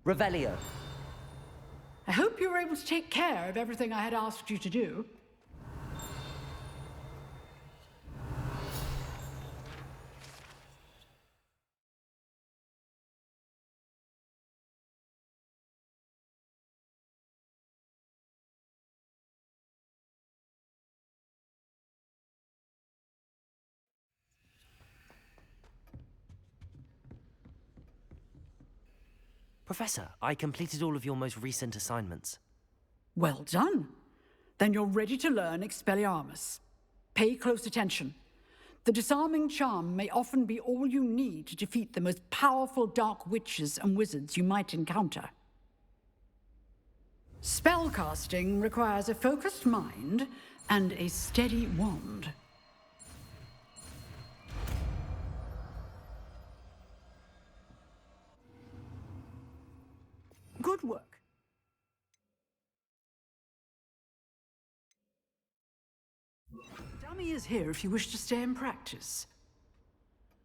Revelio. I hope you were able to take care of everything I had asked you to do. Professor, I completed all of your most recent assignments. Well done. Then you're ready to learn Expelliarmus. Pay close attention. The disarming charm may often be all you need to defeat the most powerful dark witches and wizards you might encounter. Spellcasting requires a focused mind and a steady wand. Good work. Dummy is here if you wish to stay and practice.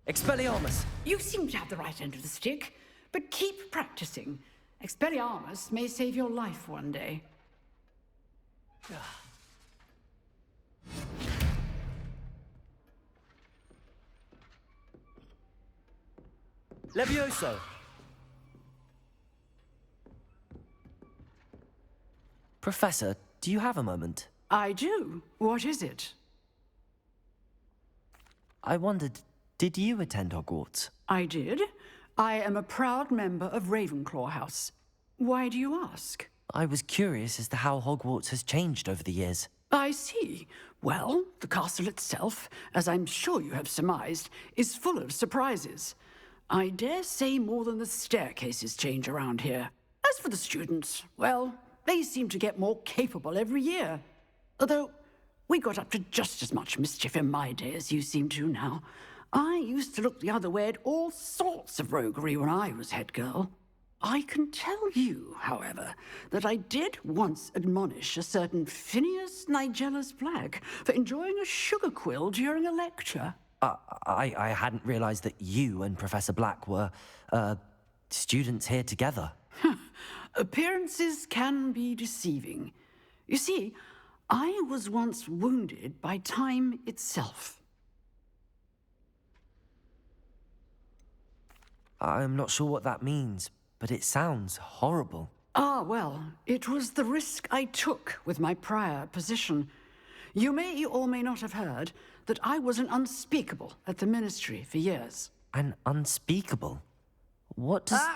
Expelliarmus! You seem to have the right end of the stick, but keep practicing. Expelliarmus may save your life one day. Levioso! Professor, do you have a moment? I do. What is it? I wondered, did you attend Hogwarts? I did. I am a proud member of Ravenclaw House. Why do you ask? I was curious as to how Hogwarts has changed over the years. I see. Well, the castle itself, as I'm sure you have surmised, is full of surprises. I dare say more than the staircases change around here. As for the students, well, they seem to get more capable every year. Although, we got up to just as much mischief in my day as you seem to now. I used to look the other way at all sorts of roguery when I was head girl. I can tell you, however, that I did once admonish a certain Phineas Nigellus Black for enjoying a sugar quill during a lecture. I hadn't realized that you and Professor Black were, students here together. Appearances can be deceiving. You see, I was once wounded by time itself. I'm not sure what that means, but it sounds horrible. Ah, well, it was the risk I took with my prior position. You may or may not have heard that I was an unspeakable at the Ministry for years. An unspeakable? What does...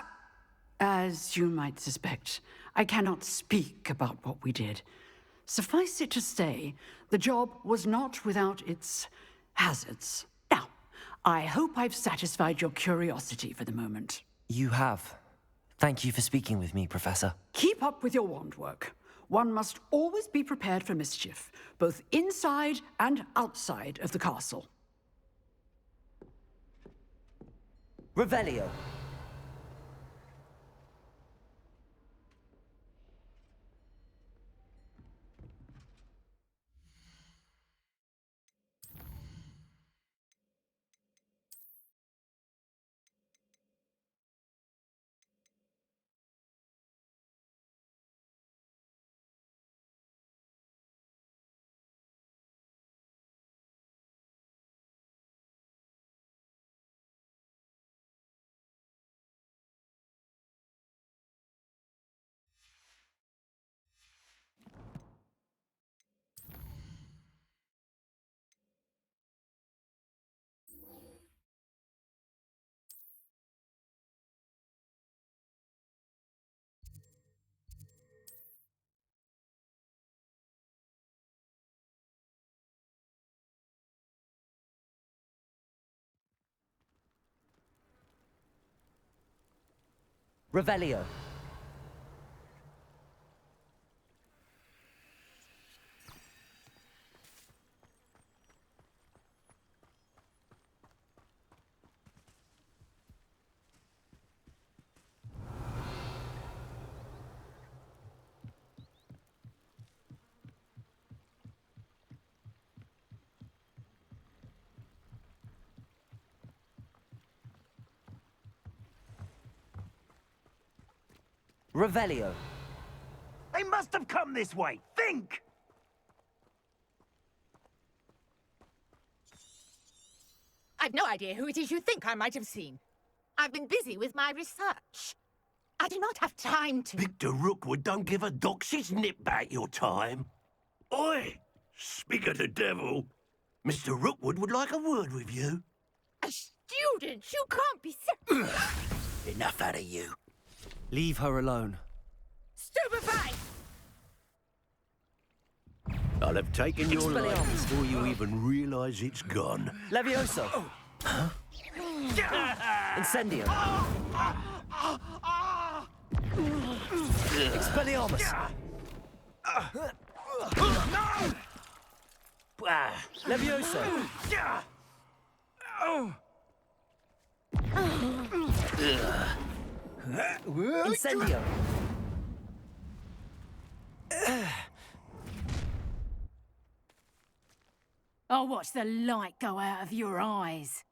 As you might suspect, I cannot speak about what we did. Suffice it to say, the job was not without its hazards. Now, I hope I've satisfied your curiosity for the moment. You have. Thank you for speaking with me, Professor. Keep up with your wand work. One must always be prepared for mischief, both inside and outside of the castle. Revelio. Revelio. Revelio. They must have come this way. Think! I've no idea who it is you think I might have seen. I've been busy with my research. I do not have time to... Victor Rookwood don't give a doxy's nip back your time. Oi! Speak of the devil. Mr. Rookwood would like a word with you. A student? You can't be so... Enough out of you. Leave her alone. Stupefied! I'll have taken your life Expelliarmus. before you even realise it's gone. Levioso. Huh? Incendio. Expelliarmus. Levioso. Incendio. I'll watch the light go out of your eyes.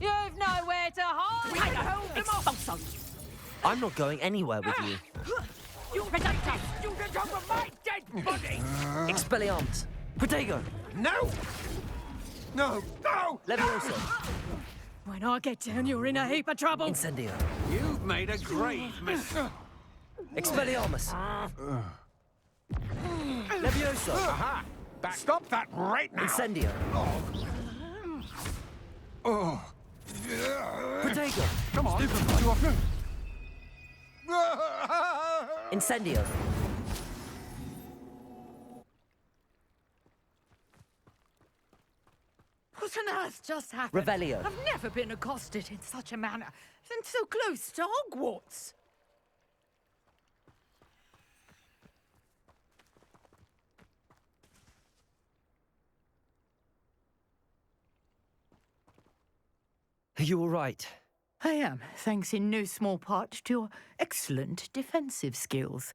You've nowhere to hide! Expulso! I'm not going anywhere with you. You predator! You get over my dead body! Expelliarmus. Protego. No! No! No! Levioso. When I get down, you're in a heap of trouble. Incendio. You've made a grave mess. Expelliarmus. Levioso. Aha! Stop that right now! Incendio. Protego. Come on! You off now? Incendio. What on earth just happened? Revelio. I've never been accosted in such a manner, and so close to Hogwarts. Are you all right? I am, thanks in no small part to your excellent defensive skills.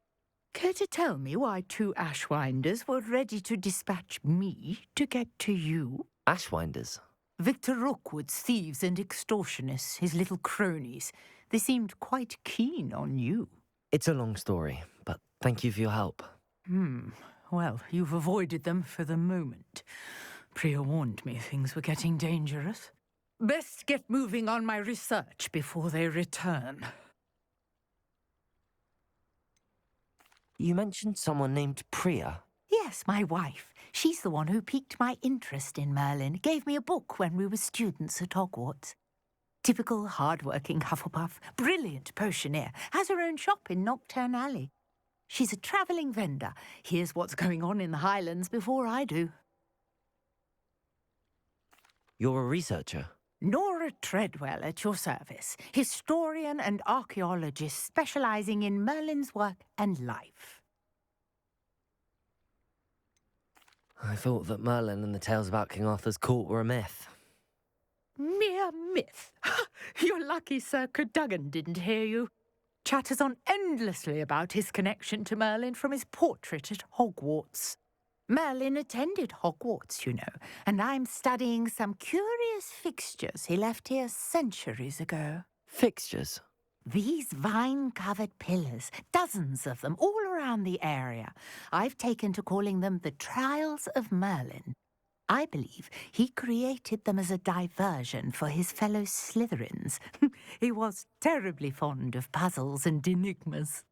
Care to tell me why two Ashwinders were ready to dispatch me to get to you? Ashwinders. Victor Rookwood's thieves and extortionists, his little cronies. They seemed quite keen on you. It's a long story, but thank you for your help. Well, you've avoided them for the moment. Priya warned me things were getting dangerous. Best get moving on my research before they return. You mentioned someone named Priya. Yes, my wife. She's the one who piqued my interest in Merlin, gave me a book when we were students at Hogwarts. Typical hard-working Hufflepuff, brilliant potioneer, has her own shop in Knockturn Alley. She's a travelling vendor, hears what's going on in the Highlands before I do. You're a researcher. Nora Treadwell at your service, historian and archaeologist specialising in Merlin's work and life. I thought that Merlin and the tales about King Arthur's court were a myth. Mere myth. You're lucky Sir Cadogan didn't hear you. Chatters on endlessly about his connection to Merlin from his portrait at Hogwarts. Merlin attended Hogwarts, you know, and I'm studying some curious fixtures he left here centuries ago. Fixtures? These vine-covered pillars, dozens of them, all around the area. I've taken to calling them the Trials of Merlin. I believe he created them as a diversion for his fellow Slytherins. He was terribly fond of puzzles and enigmas.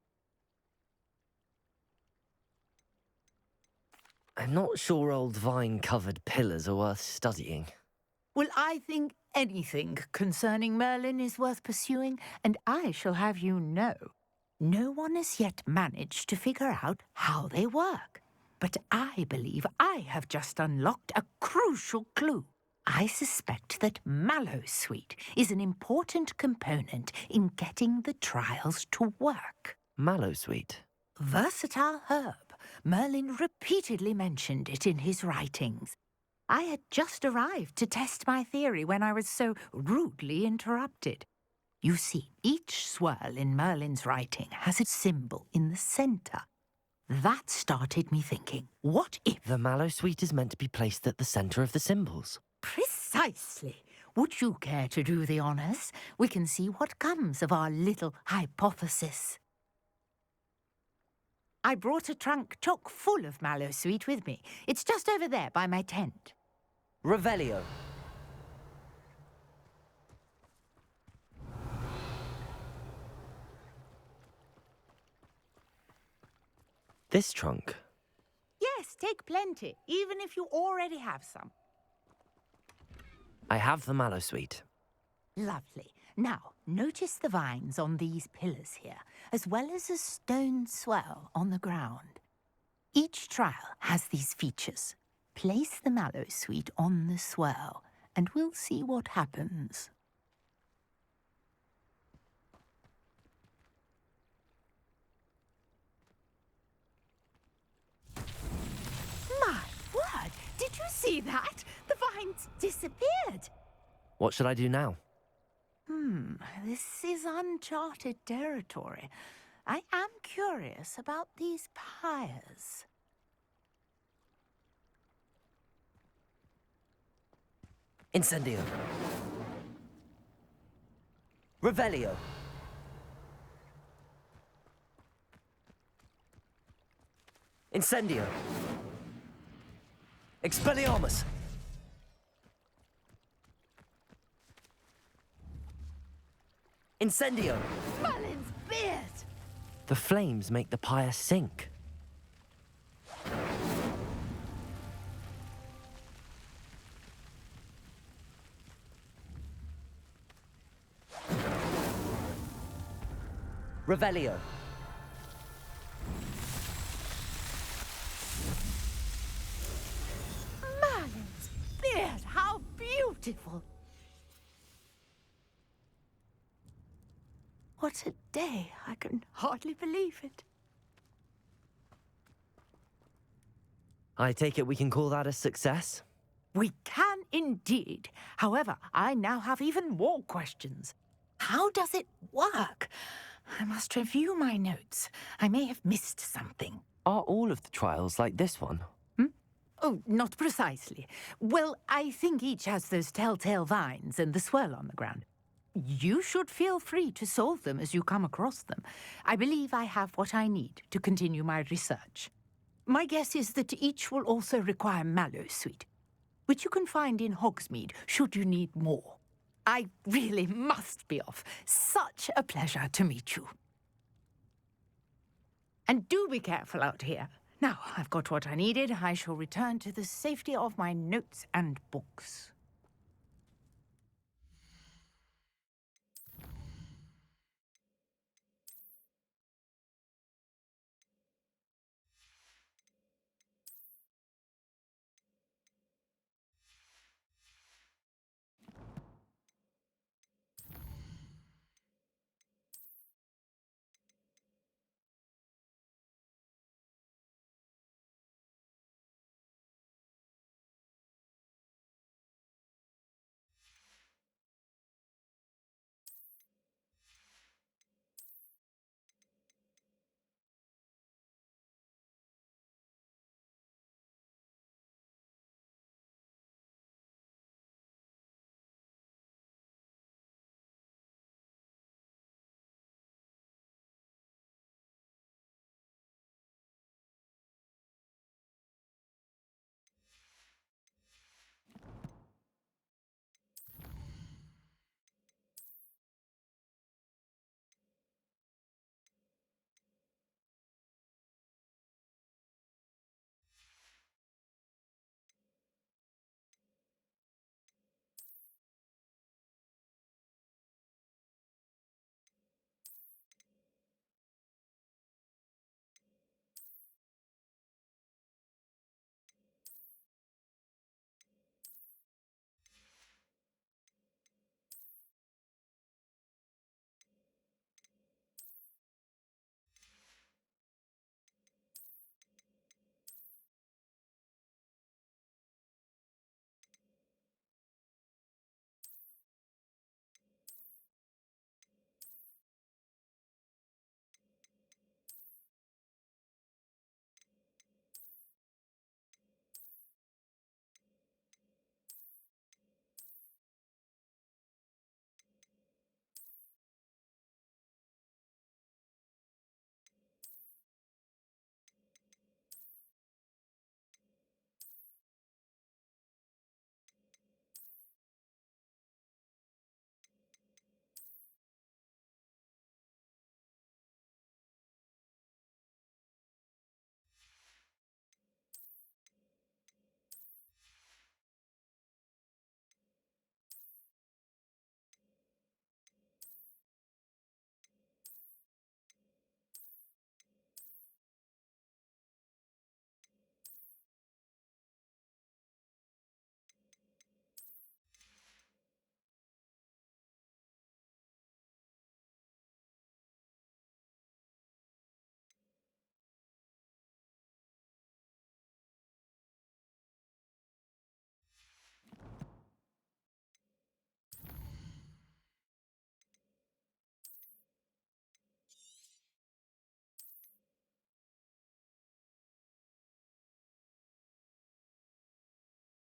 I'm not sure old vine-covered pillars are worth studying. Well, I think anything concerning Merlin is worth pursuing, and I shall have you know, no one has yet managed to figure out how they work. But I believe I have just unlocked a crucial clue. I suspect that Mallowsweet is an important component in getting the trials to work. Mallowsweet? Versatile herb. Merlin repeatedly mentioned it in his writings. I had just arrived to test my theory when I was so rudely interrupted. You see, each swirl in Merlin's writing has a symbol in the center. That started me thinking, what if... The mallow sweet is meant to be placed at the center of the symbols. Precisely. Would you care to do the honors? We can see what comes of our little hypothesis. I brought a trunk chock full of mallow sweet with me. It's just over there by my tent. Revelio. This trunk. Yes, take plenty, even if you already have some. I have the mallow sweet. Lovely. Now, notice the vines on these pillars here, as well as a stone swell on the ground. Each trial has these features. Place the mallow sweet on the swirl, and we'll see what happens. My word! Did you see that? The vines disappeared. What should I do now? This is uncharted territory. I am curious about these pyres. Incendio. Revelio. Incendio. Expelliarmus. Incendio. Merlin's beard! The flames make the pyre sink. Revelio. Merlin's beard! How beautiful! What a day! I can hardly believe it. I take it we can call that a success? We can indeed. However, I now have even more questions. How does it work? I must review my notes. I may have missed something. Are all of the trials like this one? Oh, not precisely. Well, I think each has those telltale vines and the swirl on the ground. You should feel free to solve them as you come across them. I believe I have what I need to continue my research. My guess is that each will also require mallow sweet, which you can find in Hogsmeade should you need more. I really must be off. Such a pleasure to meet you. And do be careful out here. Now, I've got what I needed. I shall return to the safety of my notes and books.